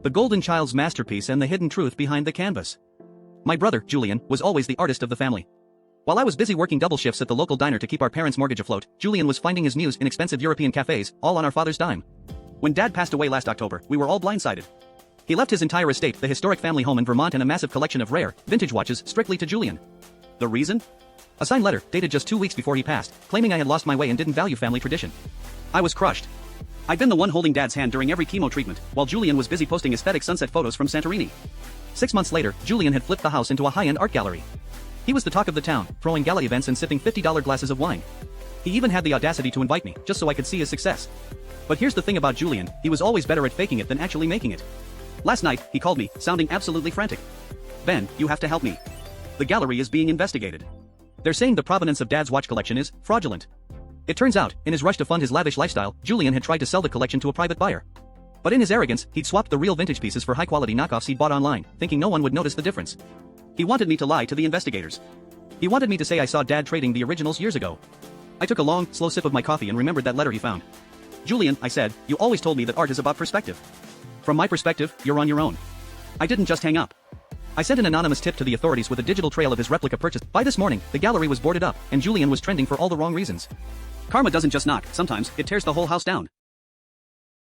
The Golden Child's masterpiece and the hidden truth behind the canvas. My brother, Julian, was always the artist of the family. While I was busy working double shifts at the local diner to keep our parents' mortgage afloat, Julian was finding his muse in expensive European cafes, all on our father's dime. When Dad passed away last October, we were all blindsided. He left his entire estate, the historic family home in Vermont, and a massive collection of rare, vintage watches strictly to Julian. The reason? A signed letter, dated just 2 weeks before he passed, claiming I had lost my way and didn't value family tradition. I was crushed. I'd been the one holding Dad's hand during every chemo treatment, while Julian was busy posting aesthetic sunset photos from Santorini. 6 months later, Julian had flipped the house into a high-end art gallery. He was the talk of the town, throwing gala events and sipping $50 glasses of wine. He even had the audacity to invite me, just so I could see his success. But here's the thing about Julian, he was always better at faking it than actually making it. Last night, he called me, sounding absolutely frantic. "Ben, you have to help me. The gallery is being investigated. They're saying the provenance of Dad's watch collection is fraudulent." It turns out, in his rush to fund his lavish lifestyle, Julian had tried to sell the collection to a private buyer. But in his arrogance, he'd swapped the real vintage pieces for high-quality knockoffs he'd bought online, thinking no one would notice the difference. He wanted me to lie to the investigators. He wanted me to say I saw Dad trading the originals years ago. I took a long, slow sip of my coffee and remembered that letter he found. "Julian," I said, "you always told me that art is about perspective. From my perspective, you're on your own." I didn't just hang up. I sent an anonymous tip to the authorities with a digital trail of his replica purchase. By this morning, the gallery was boarded up, and Julian was trending for all the wrong reasons. Karma doesn't just knock, sometimes it tears the whole house down.